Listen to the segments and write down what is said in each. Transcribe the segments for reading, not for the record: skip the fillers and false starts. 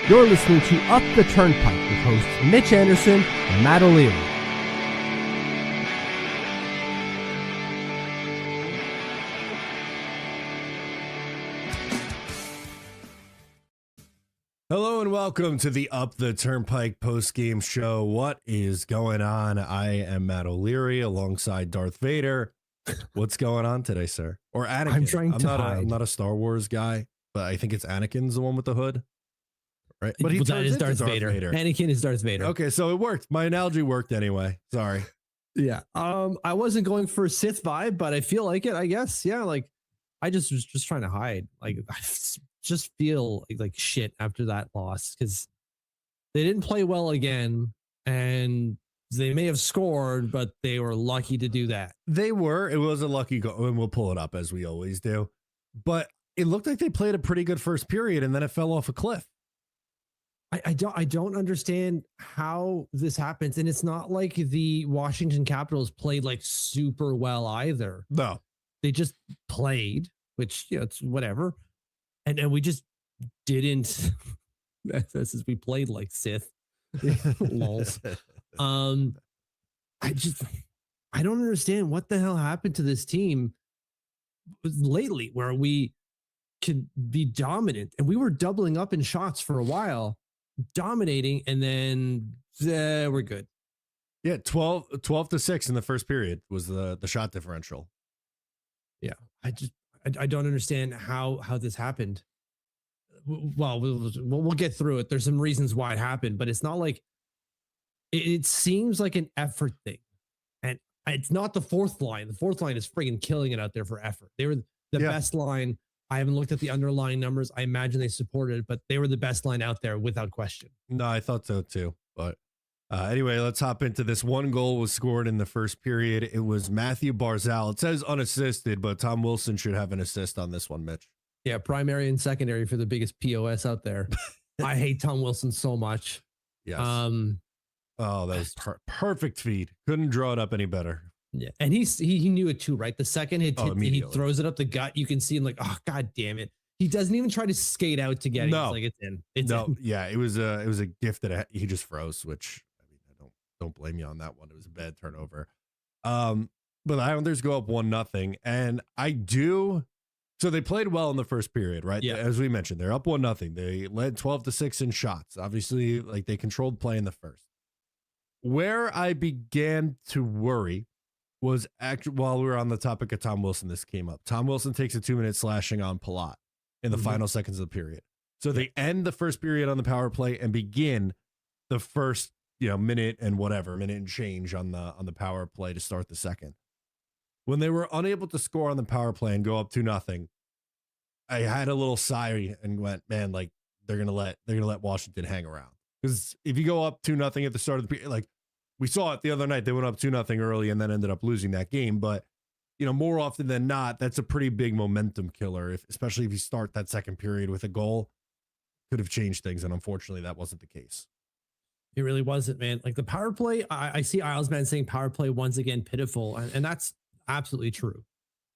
You're listening to Up the Turnpike with hosts Mitch Anderson and Matt O'Leary. Hello and welcome to the Up the Turnpike post-game show. What is going on? I am Matt O'Leary alongside Darth Vader. What's going on today, sir? Or Anakin. I'm not a Star Wars guy, but I think it's Anakin's the one with the hood. Right? But that is Darth Vader. Anakin is Darth Vader. Okay, so it worked. My analogy worked anyway. Sorry. Yeah. I wasn't going for a Sith vibe, but I feel like it, I guess. Yeah, like I just was just trying to hide. Like I just feel like shit after that loss because they didn't play well again, and they may have scored, but they were lucky to do that. They were. It was a lucky goal, and we'll pull it up as we always do. But it looked like they played a pretty good first period, and then it fell off a cliff. I don't understand how this happens, and it's not like the Washington Capitals played like super well either. No, they just played, which it's whatever, and we just didn't. This is we played like Sith. Lols. I don't understand what the hell happened to this team lately, where we could be dominant, and we were doubling up in shots for a while. Dominating, and then we're good. Yeah, 12-6 in the first period was the shot differential. Yeah, I don't understand how this happened. Well, we'll get through it. There's some reasons why it happened, but it's not like it seems like an effort thing, and it's not the fourth line. The fourth line is friggin' killing it out there for effort. They were the best line. I haven't looked at the underlying numbers. I imagine they supported it, but they were the best line out there without question. No, I thought so too. But anyway, let's hop into this. One goal was scored in the first period. It was Matthew Barzal. It says unassisted, but Tom Wilson should have an assist on this one, Mitch. Yeah, primary and secondary for the biggest POS out there. I hate Tom Wilson so much. Yes. Oh, that was perfect feed. Couldn't draw it up any better. Yeah, and he knew it too, right? The second he throws it up the gut, you can see him like, oh god damn it! He doesn't even try to skate out to get it. No, He's like it's in. It's no, in. Yeah, it was a gift that he just froze. Which I mean, I don't blame you on that one. It was a bad turnover. But the Islanders go up 1-0, and I do. So they played well in the first period, right? Yeah, as we mentioned, they're up 1-0. They led 12-6 in shots. Obviously, like they controlled play in the first. Where I began to worry was actually while we were on the topic of Tom Wilson, this came up. Tom Wilson takes a 2-minute slashing on Palat in the final seconds of the period. So they end the first period on the power play and begin the first, minute and change on the power play to start the second. When they were unable to score on the power play and go up 2-0, I had a little sigh and went, man, like they're gonna let Washington hang around. Because if you go up 2-0 at the start of the period, like we saw it the other night, they went up 2-0 early and then ended up losing that game. But, more often than not, that's a pretty big momentum killer, especially if you start that second period with a goal. Could have changed things, and unfortunately, that wasn't the case. It really wasn't, man. Like the power play, I see Islesman saying power play once again pitiful, and that's absolutely true.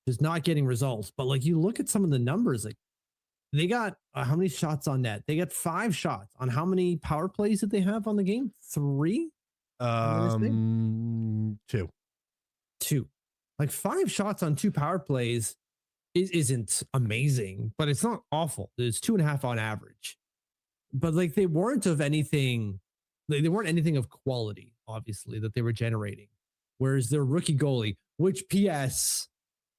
Just not getting results. But like you look at some of the numbers, like they got how many shots on net? They got 5 shots. On how many power plays did they have on the game? 3? 2. Like 5 shots on 2 power plays isn't amazing, but it's not awful. It's 2.5 on average. But like they weren't of anything. They weren't anything of quality, obviously, that they were generating. Whereas their rookie goalie, which PS,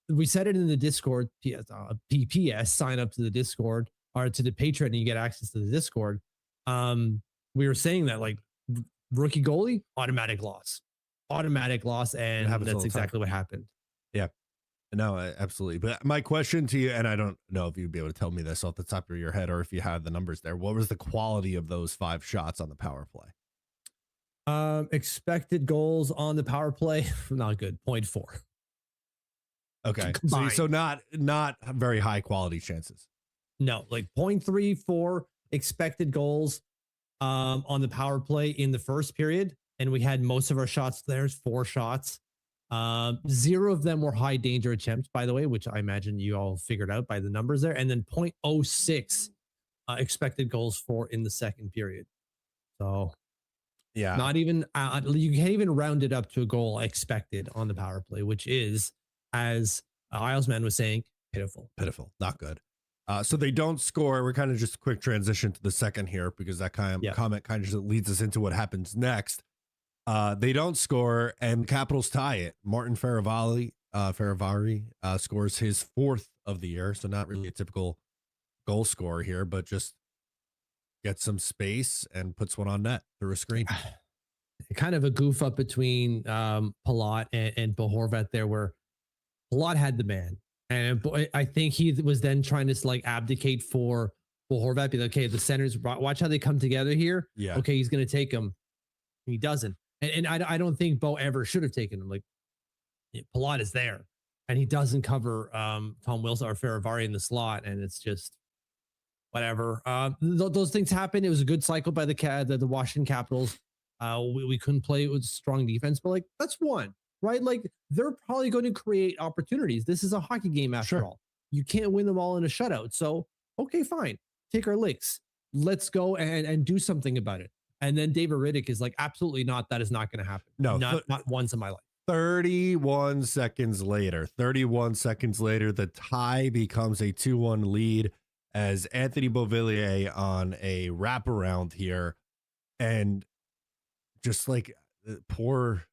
we said it in the Discord. PPS, sign up to the Discord or to the Patreon and you get access to the Discord. We were saying that like rookie goalie, automatic loss, and that's exactly what happened. Yeah, no, absolutely. But my question to you, and I don't know if you'd be able to tell me this off the top of your head or if you have the numbers there. What was the quality of those 5 shots on the power play? Expected goals on the power play, not good. 0.4. Okay, so not very high quality chances. No, like 0.34 expected goals on the power play in the first period, and we had most of our shots. There's 4 shots. 0 of them were high danger attempts, by the way, which I imagine you all figured out by the numbers there. And then 0.06 expected goals for in the second period. So Yeah, not even you can't even round it up to a goal expected on the power play, which is, as Islesman was saying, pitiful. pitiful, not good. So they don't score. We're kind of just a quick transition to the second here because that Yeah. comment kind of just leads us into what happens next. They don't score, and Capitals tie it. Martin Faravari scores his fourth of the year, so not really a typical goal scorer here, but just gets some space and puts one on net through a screen. Kind of a goof up between Palat and Bo Horvat there, where Palat had the man, and I think he was then trying to like abdicate for Bo Horvat, be like, okay, the centers, watch how they come together here. Yeah. Okay, he's going to take him. He doesn't, and I don't think Bo ever should have taken him. Like Palat is there, and he doesn't cover Tom Wilson or Faravari in the slot, and it's just whatever. Those things happen. It was a good cycle by the Washington Capitals. We couldn't play with strong defense, but like that's one, right? Like they're probably going to create opportunities. This is a hockey game after all. You can't win them all in a shutout. So, okay, fine. Take our licks. Let's go and do something about it. And then David Riddick is like, absolutely not. That is not going to happen. No, not once in my life. 31 seconds later, the tie becomes a 2-1 lead as Anthony Beauvillier on a wraparound here. And just like poor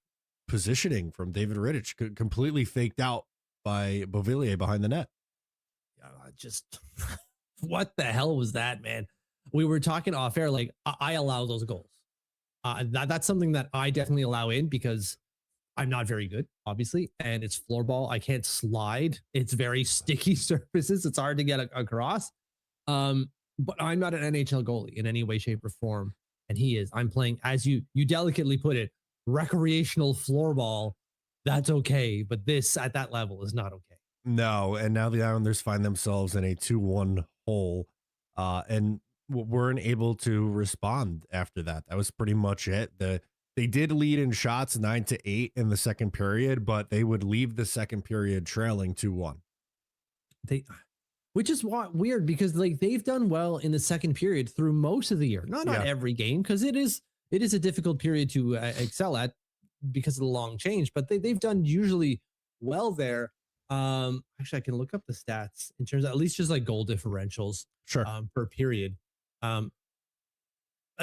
positioning from David Rittich, completely faked out by Beauvillier behind the net. Just what the hell was that, man? We were talking off air, like I allow those goals. That's something that I definitely allow in because I'm not very good, obviously, and it's floorball. I can't slide. It's very sticky surfaces. It's hard to get across. But I'm not an NHL goalie in any way, shape, or form. And he is. I'm playing, as you delicately put it, recreational floorball. That's okay. But this at that level is not okay. No. And now the Islanders find themselves in a 2-1 hole. And weren't able to respond after that. That was pretty much it. They did lead in shots 9-8 in the second period, but they would leave the second period trailing 2-1. Which is weird because like they've done well in the second period through most of the year. Not every game, because it is a difficult period to excel at because of the long change, but they've done usually well there. Actually, I can look up the stats in terms of at least just like goal differentials per period.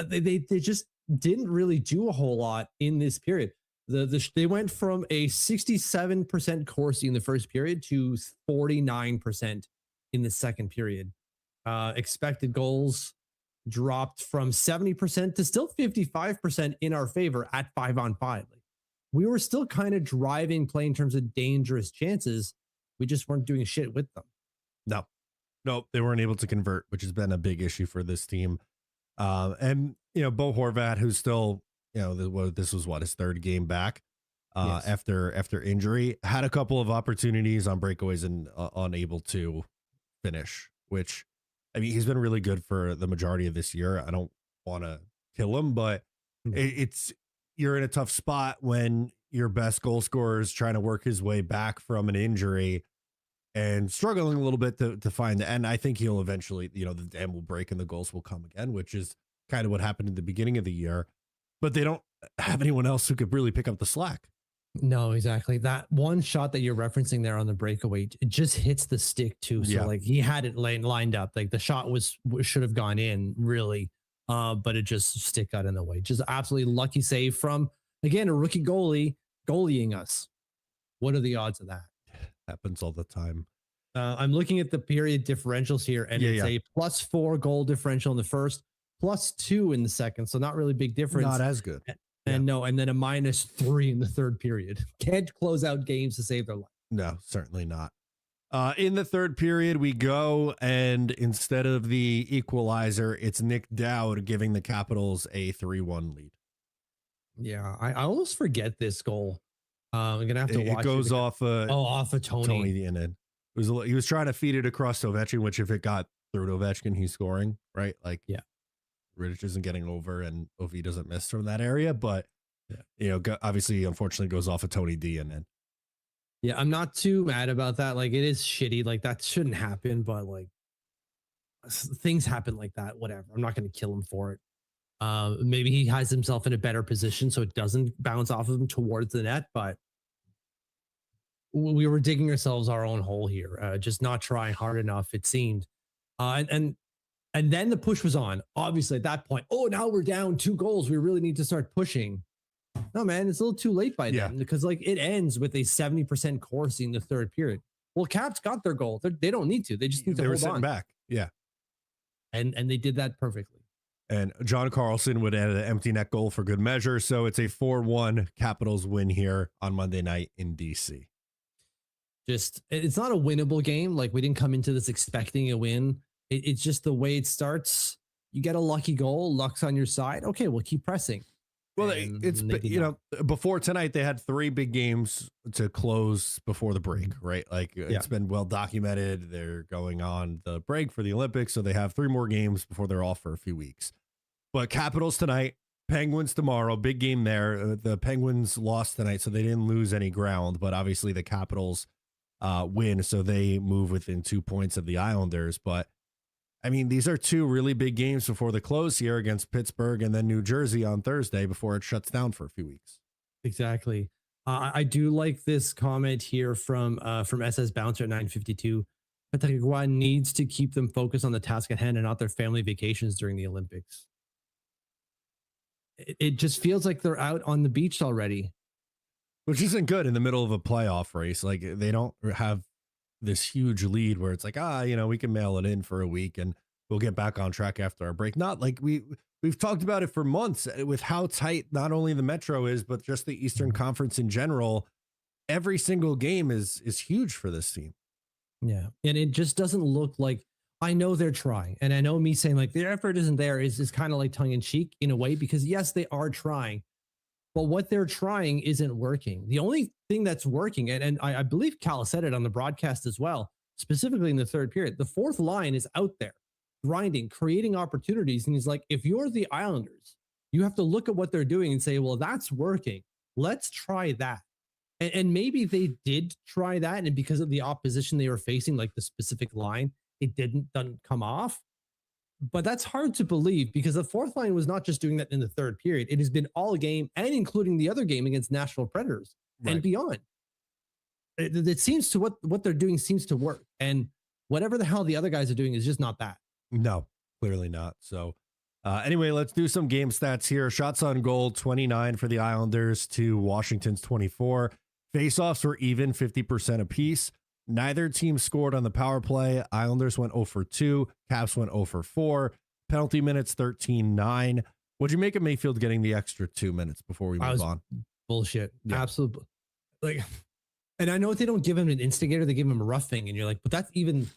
They just didn't really do a whole lot in this period. They went from a 67% Corsi in the first period to 49% in the second period. Expected goals dropped from 70% to still 55% in our favor at 5-on-5. Like, we were still kind of driving play in terms of dangerous chances. We just weren't doing shit with them. No, they weren't able to convert, which has been a big issue for this team. And Bo Horvat, who's still, this was his third game back after injury, had a couple of opportunities on breakaways and unable to finish, which, I mean, he's been really good for the majority of this year. I don't want to kill him, but you're in a tough spot when your best goal scorer is trying to work his way back from an injury and struggling a little bit to find the end. I think he'll eventually, the dam will break and the goals will come again, which is kind of what happened in the beginning of the year. But they don't have anyone else who could really pick up the slack. No, exactly. That one shot that you're referencing there on the breakaway, it just hits the stick too. So like he had it lined up. Like the shot should have gone in really, but it just stick got in the way. Just absolutely lucky save from, again, a rookie goalieing us. What are the odds of that? Happens all the time. I'm looking at the period differentials here, and it's a +4 goal differential in the first, +2 in the second. So not really big difference. Not as good. And and then a -3 in the third period. Can't close out games to save their life. No, certainly not. In the third period, we go, and instead of the equalizer, it's Nick Dowd giving the Capitals a 3-1 lead. Yeah, I almost forget this goal. I'm gonna have to watch. It goes off off of Tony. And then he was trying to feed it across to Ovechkin, which if it got through to Ovechkin, he's scoring, right? Like, Rittich isn't getting over, and Ovi doesn't miss from that area, but obviously, unfortunately, goes off of Tony D, and then. Yeah, I'm not too mad about that. Like, it is shitty. Like, that shouldn't happen, but like, things happen like that. Whatever. I'm not going to kill him for it. Maybe he has himself in a better position so it doesn't bounce off of him towards the net, but we were digging ourselves our own hole here, just not trying hard enough, it seemed. And then the push was on. Obviously, at that point, oh, now we're down 2 goals. We really need to start pushing. No, man, it's a little too late by then because like it ends with a 70% Corsi in the third period. Well, Caps got their goal. They don't need to. They just need to hold on. Back. Yeah. And they did that perfectly. And John Carlson would add an empty net goal for good measure. So it's a 4-1 Capitals win here on Monday night in DC. Just, it's not a winnable game. Like we didn't come into this expecting a win. It's just the way it starts. You get a lucky goal, luck's on your side. Okay, we'll keep pressing. Well, it's, you know, before tonight, they had 3 big games to close before the break, right? Like it's been well documented. They're going on the break for the Olympics. So they have 3 more games before they're off for a few weeks. But Capitals tonight, Penguins tomorrow, big game there. The Penguins lost tonight, so they didn't lose any ground. But obviously the Capitals win, so they move within 2 points of the Islanders. But I mean, these are 2 really big games before the close here against Pittsburgh and then New Jersey on Thursday before it shuts down for a few weeks. Exactly. I do like this comment here from SS Bouncer at 952. Patrick needs to keep them focused on the task at hand and not their family vacations during the Olympics. It just feels like they're out on the beach already. Which isn't good in the middle of a playoff race. Like they don't have this huge lead where it's like, you know, we can mail it in for a week and we'll get back on track after our break. Not like we've talked about it for months with how tight not only the Metro is, but just the Eastern Conference in general. Every single game is huge for this team. Yeah. And it just doesn't look like, I know they're trying. And I know me saying like their effort isn't there is kind of like tongue in cheek in a way, because yes, they are trying. But what they're trying isn't working. The only thing that's working, and I believe Cal said it on the broadcast as well, specifically in the third period, the fourth line is out there grinding, creating opportunities. And he's like, if you're the Islanders, you have to look at what they're doing and say, well, that's working. Let's try that. And maybe they did try that. And because of the opposition they were facing, like the specific line, it doesn't come off. But that's hard to believe because the fourth line was not just doing that in the third period. It has been all game and including the other game against Nashville Predators and beyond. It seems to what they're doing seems to work. And whatever the hell the other guys are doing is just not that. No, clearly not. So anyway, let's do some game stats here. Shots on goal, 29 for the Islanders to Washington's 24. Faceoffs were even, 50% apiece. Neither team scored on the power play. Islanders went 0 for 2. Caps went 0 for 4. Penalty minutes 13-9. What'd you make of Mayfield getting the extra 2 minutes before we move on? Bullshit. Yeah. Absolutely. Like, and I know they don't give him an instigator, they give him a roughing, and you're like, but that's even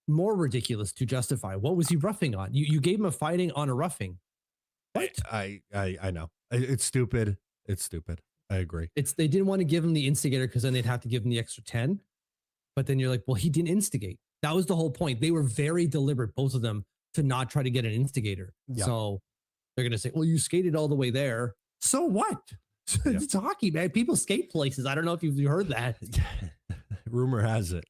more ridiculous to justify. What was he roughing on? You gave him a fighting on a roughing. What? I know. It's stupid. It's stupid. I agree. They didn't want to give him the instigator because then they'd have to give him the extra 10. But then you're like, well, he didn't instigate. That was the whole point. They were very deliberate, both of them, to not try to get an instigator. Yeah. So they're going to say, well, you skated all the way there. So what? It's hockey, man. People skate places. I don't know if you've heard that. Rumor has it.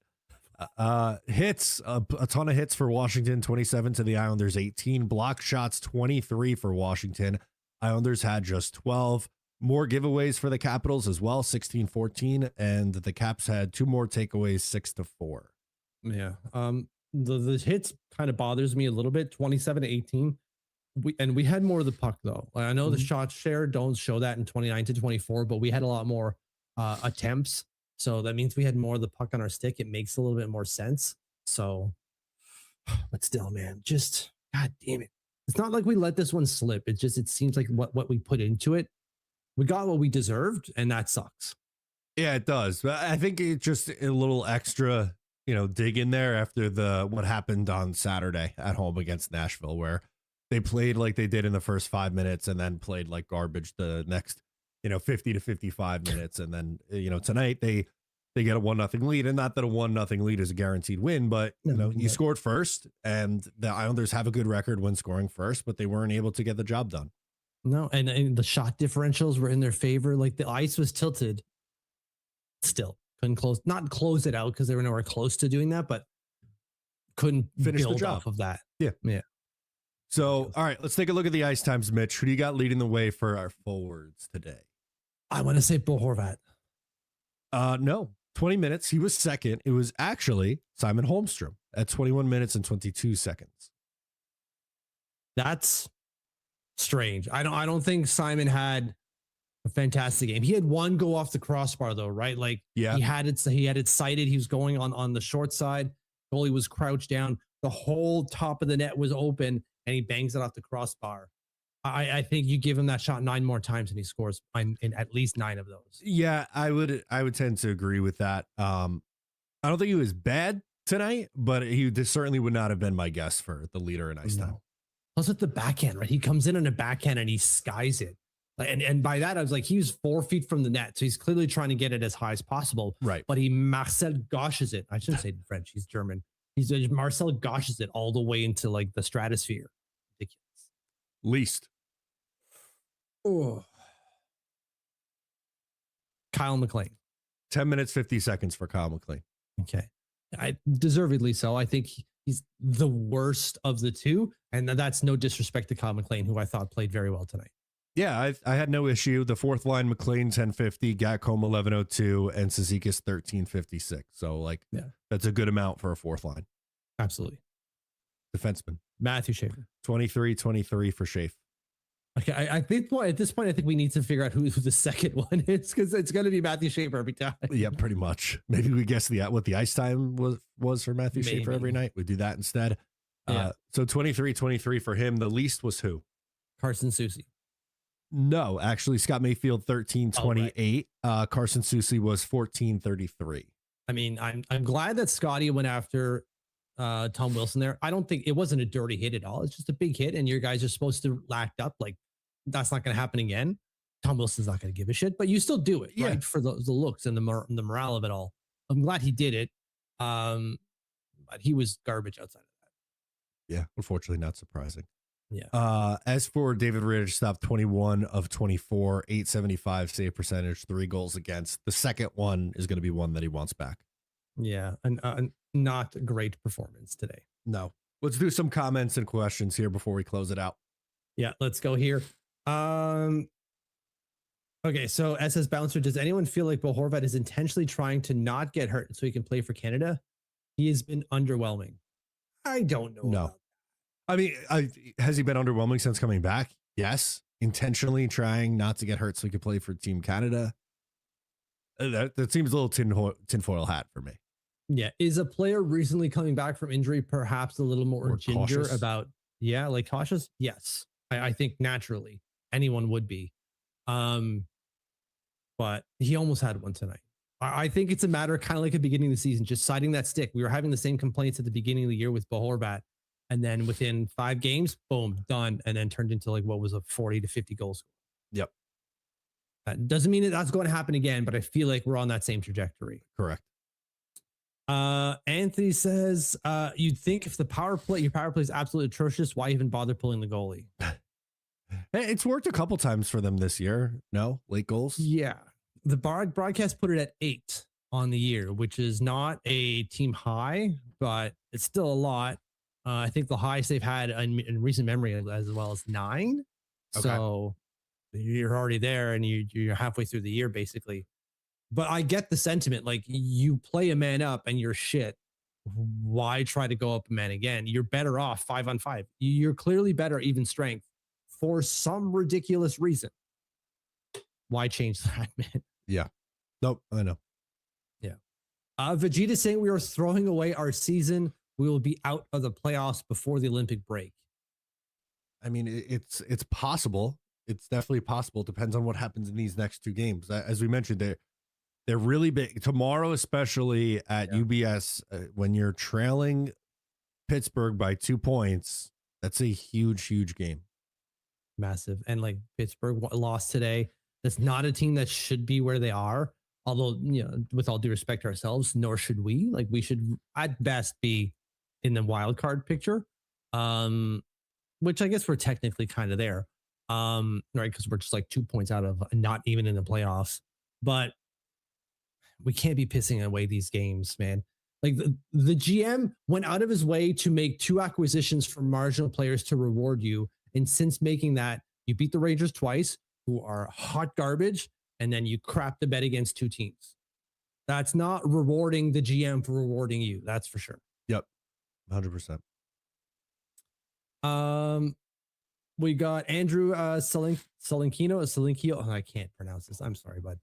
Hits, a ton of hits for Washington, 27 to the Islanders, 18. Block shots, 23 for Washington. Islanders had just 12. More giveaways for the Capitals as well, 16-14, and the Caps had 2 more takeaways, 6-4. Yeah. The hits kind of bothers me a little bit, 27-18. We had more of the puck though. I know the shots share don't show that in 29-24, but we had a lot more attempts. So that means we had more of the puck on our stick. It makes a little bit more sense. So, but still, man, just God damn it. It's not like we let this one slip. It seems like what we put into it, we got what we deserved, and that sucks. Yeah, it does. But I think it's just a little extra, dig in there after what happened on Saturday at home against Nashville, where they played like they did in the first 5 minutes and then played like garbage the next, 50 to 55 minutes. And then, tonight they get a 1-0 lead, and not that a 1-0 lead is a guaranteed win, but you scored first, and the Islanders have a good record when scoring first, but they weren't able to get the job done. No, and the shot differentials were in their favor. Like the ice was tilted. Still couldn't not close it out because they were nowhere close to doing that, but couldn't finish build the job off of that. Yeah. So, all right, let's take a look at the ice times, Mitch. Who do you got leading the way for our forwards today? I want to say Bo Horvat. No, 20 minutes. He was second. It was actually Simon Holmstrom at 21 minutes and 22 seconds. That's strange. I don't think Simon had a fantastic game. He had one go off the crossbar though, right? Like Yeah. he had it sighted. He was going on the short side. Goalie was crouched down. The whole top of the net was open and he bangs it off the crossbar. I think you give him that shot 9 more times and he scores in at least 9 of those. Yeah, I would tend to agree with that. I don't think he was bad tonight, but this certainly would not have been my guess for the leader in ice time. Plus with the backhand, right? He comes in on a backhand and he skies it. And by that, I was like, he was 4 feet from the net. So he's clearly trying to get it as high as possible. Right. But he Marcel Goshes it. I shouldn't say in French. He's German. He's Marcel Goshes it all the way into like the stratosphere. Ridiculous. Least. Oh. Kyle McLean. 10 minutes, 50 seconds for Kyle McLean. Okay. Deservedly so. I think he's the worst of the two. And that's no disrespect to Kyle McLean, who I thought played very well tonight. Yeah, I had no issue. The fourth line, McLean 1050, Gatcombe 1102, and Cizikas 1356. So that's a good amount for a fourth line. Absolutely. Defenseman. Matthew Schaefer. 23 for Schaefer. Okay, I think at this point, I think we need to figure out who the second one is because it's going to be Matthew Schaefer every time. Yeah, pretty much. Maybe we guess what the ice time was for Matthew Schaefer every night. We do that instead. Yeah. So 23 for him. The least was who? Carson Soucy. No, actually, Scott Mayfield 1328. Right. Carson Soucy was 1433. I mean, I'm glad that Scotty went after Tom Wilson there. I don't think it wasn't a dirty hit at all. It's just a big hit, and your guys are supposed to lacked up. Like that's not going to happen again. Tom Wilson's not going to give a shit, but you still do it, right? For the looks and the morale of it all. I'm glad he did it, but he was garbage outside of that. Yeah, unfortunately, not surprising. Yeah. As for David Ritter, stopped 21 of 24, 875 save percentage, 3 goals against. The second one is going to be one that he wants back. Yeah, and not a great performance today. No. Let's do some comments and questions here before we close it out. Yeah, let's go here. Okay, so SS Bouncer, does anyone feel like Bo Horvat is intentionally trying to not get hurt so he can play for Canada? He has been underwhelming. I don't know. No. I mean, has he been underwhelming since coming back? Yes. Intentionally trying not to get hurt so he could play for Team Canada. That seems a little tinfoil hat for me. Yeah. Is a player recently coming back from injury perhaps a little more ginger cautious about, like cautious? Yes. I think naturally anyone would be. But he almost had one tonight. I think it's a matter of kind of like at the beginning of the season, just citing that stick. We were having the same complaints at the beginning of the year with Bo Horvat. And then within 5 games, boom, done. And then turned into like what was a 40 to 50 goal score. Yep. That doesn't mean that that's going to happen again, but I feel like we're on that same trajectory. Correct. Anthony says, you'd think if your power play is absolutely atrocious, why even bother pulling the goalie? It's worked a couple times for them this year. No late goals. Yeah. The broadcast put it at 8 on the year, which is not a team high, but it's still a lot. I think the highest they've had in recent memory as well as 9. Okay. So you're already there and you're halfway through the year basically. But I get the sentiment. Like you play a man up and you're shit. Why try to go up a man again? You're better off 5-on-5. You're clearly better even strength for some ridiculous reason. Why change that, man? Yeah. Nope. I know. Yeah. Vegeta saying we are throwing away our season. We will be out of the playoffs before the Olympic break. I mean, it's possible. It's definitely possible. Depends on what happens in these next 2 games. As we mentioned, they're really big. Tomorrow, especially at UBS, when you're trailing Pittsburgh by 2 points, that's a huge, huge game. Massive. And like Pittsburgh lost today. That's not a team that should be where they are. Although, with all due respect to ourselves, nor should we. Like we should at best be in the wild card picture, which I guess we're technically kind of there, right? Because we're just like 2 points out of not even in the playoffs. But we can't be pissing away these games, man. Like the GM went out of his way to make 2 acquisitions for marginal players to reward you. And since making that, you beat the Rangers twice, who are hot garbage, and then you crap the bed against 2 teams. That's not rewarding the GM for rewarding you. That's for sure. Yep. 100%. We got Andrew Selinkino. Oh, I can't pronounce this. I'm sorry, bud.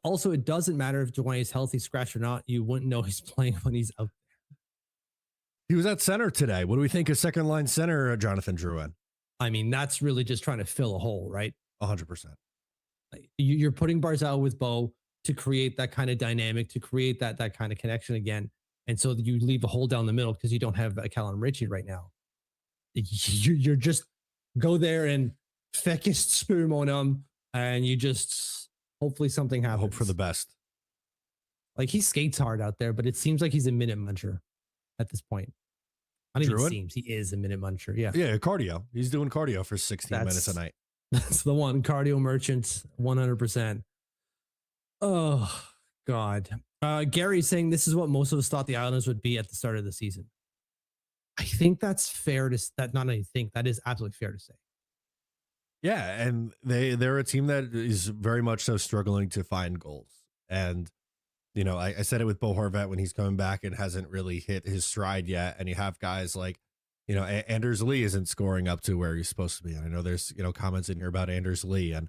Also, it doesn't matter if Dwayne is healthy, scratch or not. You wouldn't know he's playing when he's out. He was at center today. What do we think of second line center Jonathan Drouin? I mean, that's really just trying to fill a hole, right? 100%. Like, you're putting Barzal with Bo to create that kind of dynamic, to create that kind of connection again. And so you leave a hole down the middle because you don't have Callum Ritchie right now. You're just go there and feckest spoon on him, and you just hopefully something happens. Hope for the best. Like, he skates hard out there, but it seems like he's a minute muncher at this point. I don't even seems, he is a minute muncher. Yeah. Yeah, cardio. He's doing cardio for 16 minutes a night. That's the one. Cardio merchant, 100%. Oh, God. Gary's saying this is what most of us thought the Islanders would be at the start of the season. I think that's fair to that. Not only think that is absolutely fair to say. Yeah, and they're a team that is very much so struggling to find goals. And you know, I said it with Bo Horvat when he's coming back and hasn't really hit his stride yet. And you have guys like, you know, Anders Lee isn't scoring up to where he's supposed to be. And I know there's, you know, comments in here about Anders Lee and,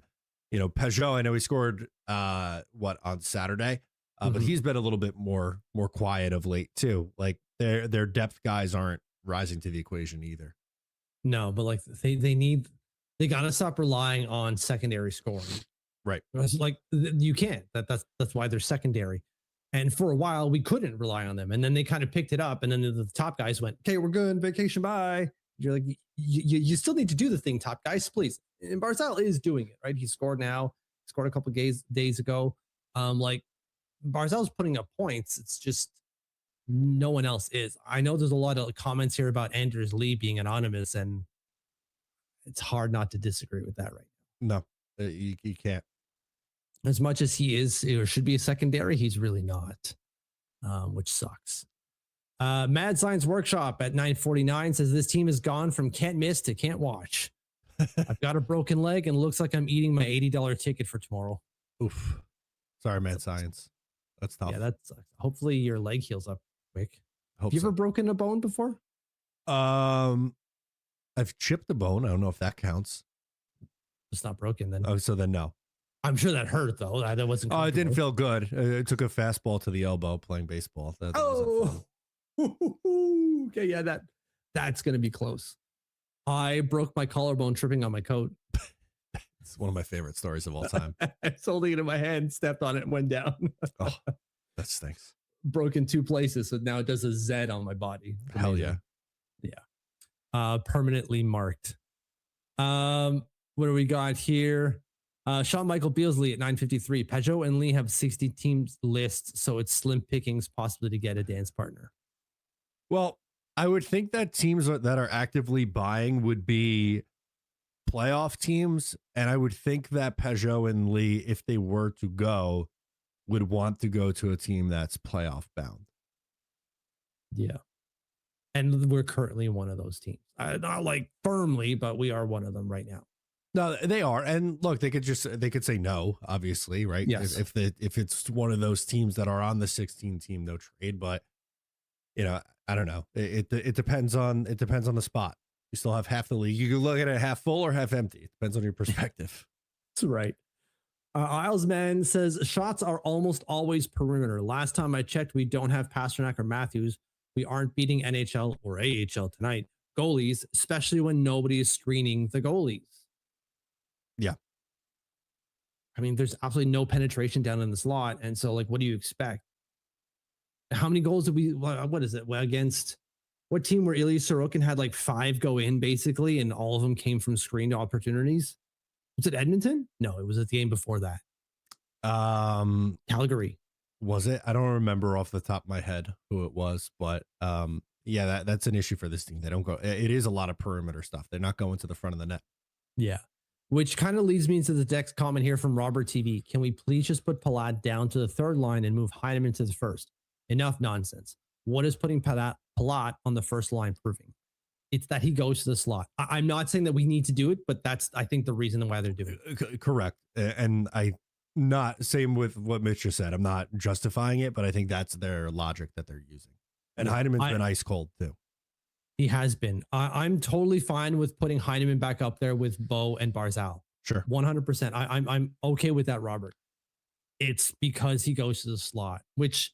you know, Peugeot. I know he scored on Saturday, but he's been a little bit more quiet of late too. Like their depth guys aren't rising to the equation either. No, but like they got to stop relying on secondary scoring. Right. It's like you can't. That's why they're secondary. And for a while we couldn't rely on them. And then they kind of picked it up. And then the top guys went, okay, we're good. Vacation. Bye. You're like, you still need to do the thing, top guys, please. And Barzal is doing it, right? He scored now. Scored a couple of days ago. Like Barzal's putting up points. It's just no one else is. I know there's a lot of comments here about Anders Lee being anonymous, and it's hard not to disagree with that right now. No, you can't. As much as he is or should be a secondary, he's really not, which sucks. Mad Science Workshop at 9:49 says this team has gone from can't miss to can't watch. I've got a broken leg and looks like I'm eating my $80 ticket for tomorrow. Oof. Sorry, Mad Science. That's tough. Yeah, that sucks. Hopefully your leg heals up quick. Have you ever broken a bone before? I've chipped a bone. I don't know if that counts. It's not broken then. Oh, so then no. I'm sure that hurt though. That wasn't. Oh, it didn't feel good. It took a fastball to the elbow playing baseball. That okay, yeah, that's gonna be close. I broke my collarbone tripping on my coat. It's one of my favorite stories of all time. I was holding it in my hand, stepped on it, and went down. Oh, that stinks. Broke in 2 places, so now it does a Z on my body. Hell yeah. Yeah. Permanently marked. What do we got here? Sean Michael Beasley at 9:53. Peugeot and Lee have 60 teams list, so it's slim pickings possibly to get a dance partner. Well, I would think that teams that are actively buying would be playoff teams, and I would think that Peugeot and Lee, if they were to go, would want to go to a team that's playoff bound. Yeah. And we're currently one of those teams. Not like firmly, but we are one of them right now. No, they are. And look, they could say no, obviously, right? Yes. If it's one of those teams that are on the 16 team, no trade. But you know, I don't know. It depends on the spot. You still have half the league. You can look at it half full or half empty. It depends on your perspective. That's right. Islesman says shots are almost always perimeter. Last time I checked, we don't have Pasternak or Matthews. We aren't beating NHL or AHL tonight. Goalies, especially when nobody is screening the goalies. Yeah. I mean, there's absolutely no penetration down in the slot. And so, like, what do you expect? How many goals did what is it? Well, against what team where Ilya Sorokin had like 5 go in basically, and all of them came from screened opportunities? Was it Edmonton? No, it was at the game before that. Calgary. Was it? I don't remember off the top of my head who it was, but yeah, that's an issue for this team. They don't go. It is a lot of perimeter stuff. They're not going to the front of the net. Yeah. Which kind of leads me into the next comment here from Robert TV. Can we please just put Palat down to the third line and move Heineman to the first? Enough nonsense. What is putting Palat on the first line proving? It's that he goes to the slot. I'm not saying that we need to do it, but that's, I think, the reason why they're doing it. Correct. And I not same with what Mitch just said. I'm not justifying it, but I think that's their logic that they're using. And Heineman's been ice cold too. He has been. I'm totally fine with putting Heineman back up there with Bo and Barzal. Sure. 100%. I'm okay with that, Robert. It's because he goes to the slot, which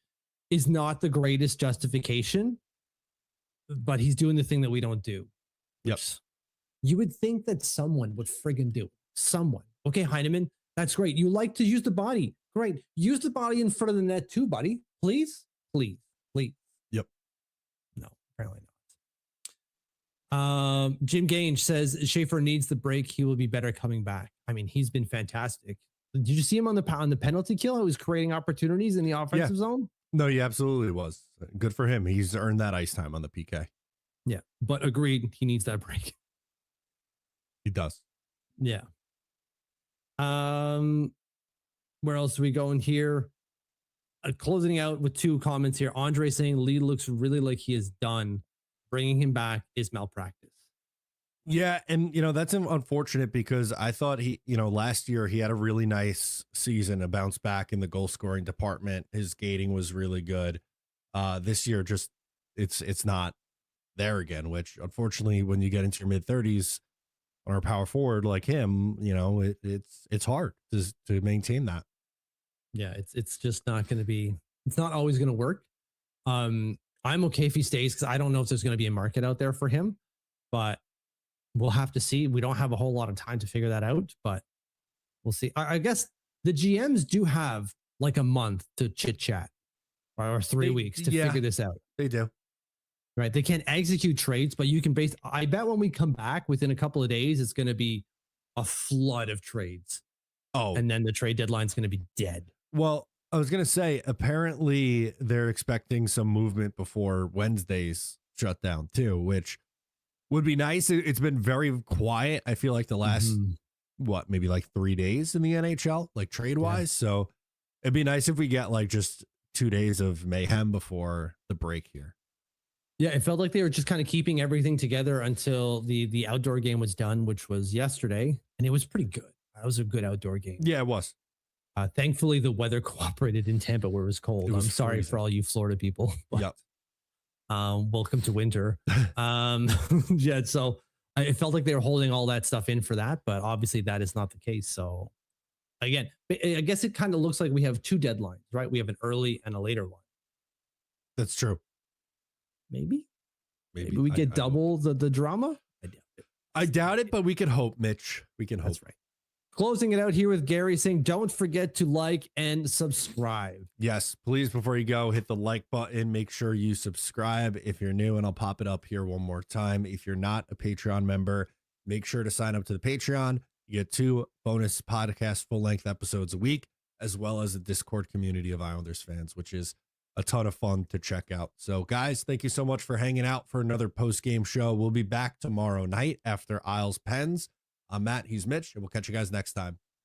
is not the greatest justification, but he's doing the thing that we don't do. Yep. You would think that someone would friggin' do it. Someone. Okay, Heineman, that's great. You like to use the body. Great. Use the body in front of the net too, buddy. Please, please, please. Yep. No, apparently not. Jim Gange says Schaefer needs the break. He will be better coming back. I mean, he's been fantastic. Did you see him on the penalty kill? He was creating opportunities in the offensive zone. No, he absolutely was. Good for him. He's earned that ice time on the PK. Yeah, but agreed. He needs that break. He does. Yeah. Where else do we go in here? Closing out with 2 comments here. Andre saying Lee looks really like he is done. Bringing him back is malpractice. Yeah, and that's unfortunate because I thought he, last year he had a really nice season, a bounce back in the goal scoring department. His skating was really good. This year, just it's not there again. Which unfortunately, when you get into your mid-30s on our power forward like him, it's hard to maintain that. Yeah, it's just not going to be. It's not always going to work. I'm okay if he stays because I don't know if there's going to be a market out there for him, but we'll have to see. We don't have a whole lot of time to figure that out, but we'll see. I guess the GMs do have like a month to chit chat or 3 weeks to figure this out. They do. Right. They can't execute trades, but you can I bet when we come back within a couple of days, it's going to be a flood of trades. Oh, and then the trade deadline's going to be dead. Well, I was going to say, apparently they're expecting some movement before Wednesday's shutdown too, which would be nice. It's been very quiet. I feel like the last, maybe like 3 days in the NHL, like trade wise. Yeah. So it'd be nice if we get like just 2 days of mayhem before the break here. Yeah, it felt like they were just kind of keeping everything together until the outdoor game was done, which was yesterday. And it was pretty good. That was a good outdoor game. Yeah, it was. Thankfully, the weather cooperated in Tampa where it was cold. I'm sorry freezing for all you Florida people. But, yep. Welcome to winter. Yeah, so it felt like they were holding all that stuff in for that, but obviously that is not the case. So again, I guess it kind of looks like we have 2 deadlines, right? We have an early and a later one. That's true. Maybe we get double the drama. I doubt it, but we can hope, Mitch. We can hope. That's right. Closing it out here with Gary saying, don't forget to like and subscribe. Yes, please, before you go, hit the like button. Make sure you subscribe if you're new, and I'll pop it up here one more time. If you're not a Patreon member, make sure to sign up to the Patreon. You get 2 bonus podcast full-length episodes a week, as well as a Discord community of Islanders fans, which is a ton of fun to check out. So, guys, thank you so much for hanging out for another post-game show. We'll be back tomorrow night after Isles Pens. I'm Matt. He's Mitch, and we'll catch you guys next time.